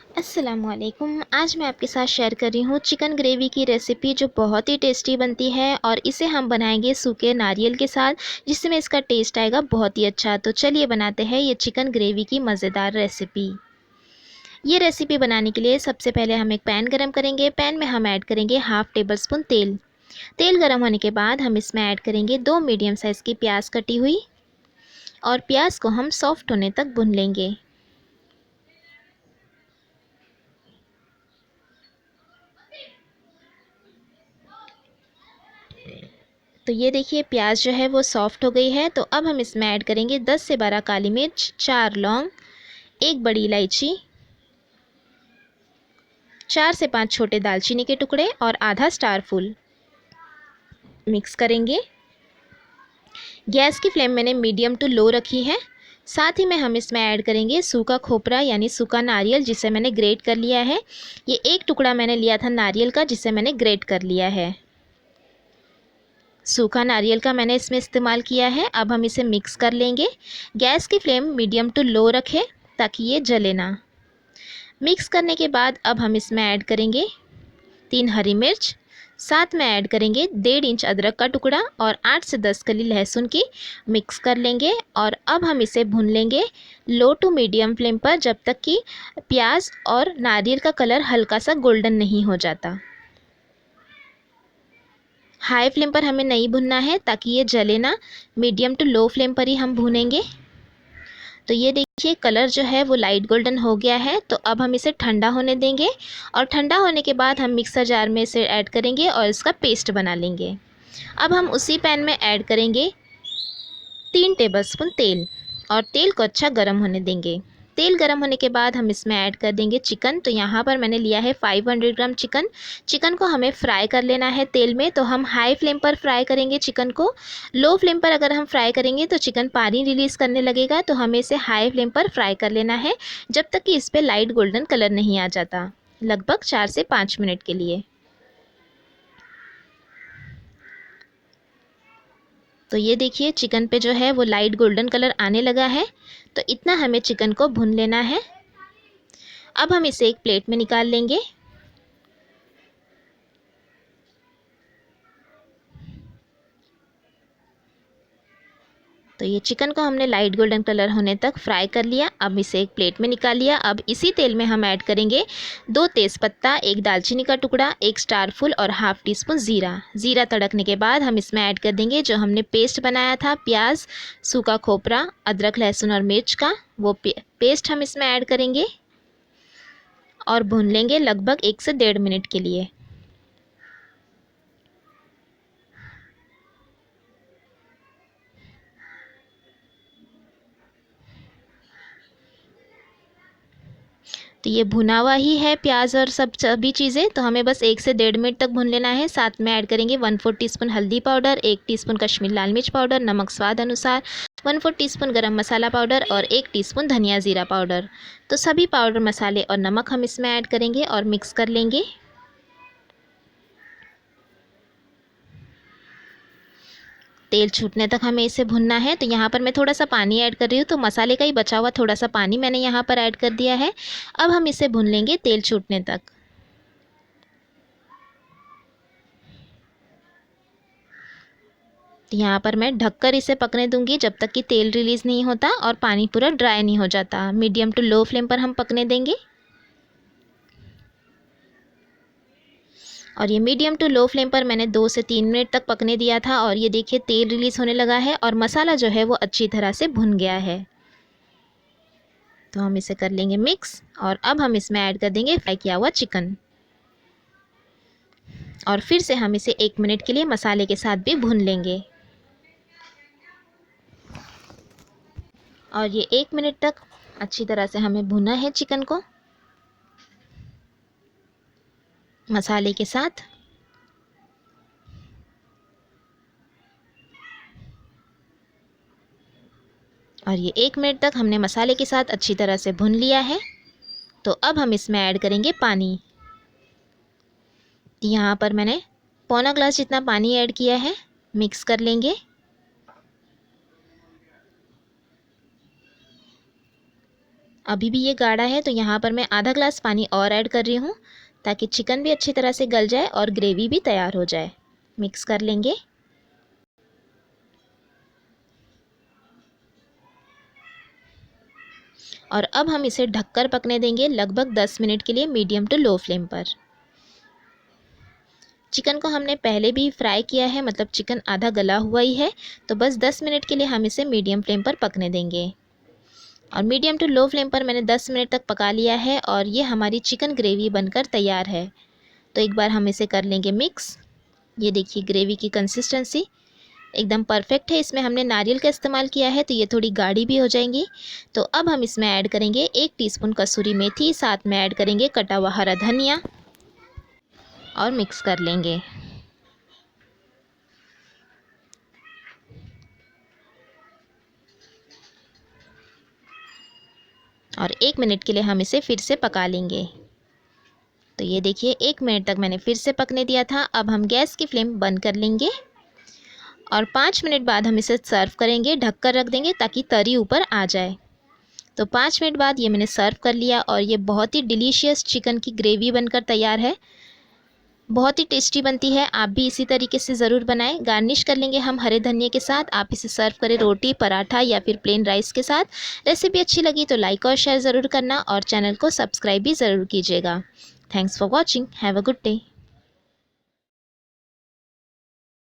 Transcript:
अस्सलामुअलैकुम। आज मैं आपके साथ शेयर कर रही हूँ चिकन ग्रेवी की रेसिपी जो बहुत ही टेस्टी बनती है और इसे हम बनाएंगे सूखे नारियल के साथ, जिससे में इसका टेस्ट आएगा बहुत ही अच्छा। तो चलिए बनाते हैं ये चिकन ग्रेवी की मज़ेदार रेसिपी। ये रेसिपी बनाने के लिए सबसे पहले हम एक पैन गरम करेंगे। पैन में हम ऐड करेंगे हाफ़ टेबल स्पून तेल। तेल गरम होने के बाद हम इसमें ऐड करेंगे 2 मीडियम साइज़ की प्याज कटी हुई, और प्याज को हम सॉफ्ट होने तक भून लेंगे। तो ये देखिए प्याज जो है वो सॉफ्ट हो गई है। तो अब हम इसमें ऐड करेंगे 10 से 12 काली मिर्च, 4 लौंग, एक बड़ी इलायची, 4 से 5 छोटे दालचीनी के टुकड़े और आधा स्टार फूल। मिक्स करेंगे। गैस की फ्लेम मैंने मीडियम टू लो रखी है। साथ ही में हम इसमें ऐड करेंगे सूखा खोपरा यानी सूखा नारियल, जिसे मैंने ग्रेट कर लिया है। ये एक टुकड़ा मैंने लिया था नारियल का, जिसे मैंने ग्रेट कर लिया है। सूखा नारियल का मैंने इसमें इस्तेमाल किया है। अब हम इसे मिक्स कर लेंगे। गैस की फ्लेम मीडियम टू लो रखें ताकि ये जले ना। मिक्स करने के बाद अब हम इसमें ऐड करेंगे 3 हरी मिर्च, साथ में ऐड करेंगे 1.5 इंच अदरक का टुकड़ा और 8 से 10 कली लहसुन की। मिक्स कर लेंगे और अब हम इसे भून लेंगे लो टू मीडियम फ्लेम पर, जब तक कि प्याज और नारियल का कलर हल्का सा गोल्डन नहीं हो जाता। हाई फ्लेम पर हमें नहीं भुनना है ताकि ये जले ना। मीडियम टू लो फ्लेम पर ही हम भूनेंगे। तो ये देखिए कलर जो है वो लाइट गोल्डन हो गया है। तो अब हम इसे ठंडा होने देंगे, और ठंडा होने के बाद हम मिक्सर जार में इसे ऐड करेंगे और इसका पेस्ट बना लेंगे। अब हम उसी पैन में ऐड करेंगे 3 टेबलस्पून तेल, और तेल को अच्छा गर्म होने देंगे। तेल गर्म होने के बाद हम इसमें ऐड कर देंगे चिकन। तो यहाँ पर मैंने लिया है 500 ग्राम चिकन। चिकन को हमें फ्राई कर लेना है तेल में। तो हम हाई फ्लेम पर फ्राई करेंगे चिकन को। लो फ्लेम पर अगर हम फ्राई करेंगे तो चिकन पानी रिलीज़ करने लगेगा। तो हमें इसे हाई फ्लेम पर फ्राई कर लेना है जब तक कि इस पर लाइट गोल्डन कलर नहीं आ जाता, लगभग 4 से 5 मिनट के लिए। तो ये देखिए चिकन पे जो है वो लाइट गोल्डन कलर आने लगा है। तो इतना हमें चिकन को भून लेना है। अब हम इसे एक प्लेट में निकाल लेंगे। तो ये चिकन को हमने लाइट गोल्डन कलर होने तक फ्राई कर लिया। अब इसे एक प्लेट में निकाल लिया। अब इसी तेल में हम ऐड करेंगे 2 तेज़पत्ता, एक दालचीनी का टुकड़ा, एक स्टार फूल और हाफ़ टी स्पून ज़ीरा। ज़ीरा तड़कने के बाद हम इसमें ऐड कर देंगे जो हमने पेस्ट बनाया था प्याज, सूखा खोपरा, अदरक, लहसुन और मिर्च का, वो पेस्ट हम इसमें ऐड करेंगे और भून लेंगे लगभग 1 से 1.5 मिनट के लिए। तो ये भुना हुआ ही है प्याज और सभी चीज़ें। तो हमें बस 1 से 1.5 मिनट तक भून लेना है। साथ में ऐड करेंगे 1/4 टीस्पून हल्दी पाउडर, 1 टीस्पून कश्मीर लाल मिर्च पाउडर, नमक स्वाद अनुसार, 1/4 टीस्पून गरम मसाला पाउडर और 1 टीस्पून धनिया ज़ीरा पाउडर। तो सभी पाउडर, मसाले और नमक हम इसमें ऐड करेंगे और मिक्स कर लेंगे। तेल छूटने तक हमें इसे भुनना है। तो यहाँ पर मैं थोड़ा सा पानी ऐड कर रही हूँ। तो मसाले का ही बचा हुआ थोड़ा सा पानी मैंने यहाँ पर ऐड कर दिया है। अब हम इसे भून लेंगे तेल छूटने तक। तो यहाँ पर मैं ढककर इसे पकने दूंगी जब तक कि तेल रिलीज़ नहीं होता और पानी पूरा ड्राई नहीं हो जाता। मीडियम टू लो फ्लेम पर हम पकने देंगे। और ये मीडियम टू लो फ्लेम पर मैंने 2 से 3 मिनट तक पकने दिया था, और ये देखिए तेल रिलीज़ होने लगा है और मसाला जो है वो अच्छी तरह से भुन गया है। तो हम इसे कर लेंगे मिक्स, और अब हम इसमें ऐड कर देंगे फ्राई किया हुआ चिकन, और फिर से हम इसे 1 मिनट के लिए मसाले के साथ भी भून लेंगे। और ये 1 मिनट तक अच्छी तरह से हमें भुना है चिकन को मसाले के साथ। और ये 1 मिनट तक हमने मसाले के साथ अच्छी तरह से भून लिया है। तो अब हम इसमें ऐड करेंगे पानी। यहाँ पर मैंने पौना ग्लास जितना पानी ऐड किया है। मिक्स कर लेंगे। अभी भी ये गाढ़ा है, तो यहाँ पर मैं आधा ग्लास पानी और ऐड कर रही हूँ ताकि चिकन भी अच्छी तरह से गल जाए और ग्रेवी भी तैयार हो जाए। मिक्स कर लेंगे। और अब हम इसे ढककर पकने देंगे लगभग 10 मिनट के लिए मीडियम टू लो फ्लेम पर। चिकन को हमने पहले भी फ्राई किया है, मतलब चिकन आधा गला हुआ ही है, तो बस 10 मिनट के लिए हम इसे मीडियम फ्लेम पर पकने देंगे। और मीडियम टू लो फ्लेम पर मैंने 10 मिनट तक पका लिया है और ये हमारी चिकन ग्रेवी बनकर तैयार है। तो एक बार हम इसे कर लेंगे मिक्स। ये देखिए ग्रेवी की कंसिस्टेंसी एकदम परफेक्ट है। इसमें हमने नारियल का इस्तेमाल किया है, तो ये थोड़ी गाढ़ी भी हो जाएंगी। तो अब हम इसमें ऐड करेंगे 1 टीस्पून कसूरी मेथी, साथ में ऐड करेंगे कटा हुआ हरा धनिया और मिक्स कर लेंगे। और 1 मिनट के लिए हम इसे फिर से पका लेंगे। तो ये देखिए 1 मिनट तक मैंने फिर से पकने दिया था। अब हम गैस की फ्लेम बंद कर लेंगे और 5 मिनट बाद हम इसे सर्व करेंगे। ढककर रख देंगे ताकि तरी ऊपर आ जाए। तो 5 मिनट बाद ये मैंने सर्व कर लिया और ये बहुत ही डिलीशियस चिकन की ग्रेवी बनकर तैयार है। बहुत ही टेस्टी बनती है, आप भी इसी तरीके से ज़रूर बनाएं। गार्निश कर लेंगे हम हरे धनिए के साथ। आप इसे सर्व करें रोटी, पराठा या फिर प्लेन राइस के साथ। रेसिपी अच्छी लगी तो लाइक और शेयर ज़रूर करना और चैनल को सब्सक्राइब भी ज़रूर कीजिएगा। Thanks for watching. Have a good day.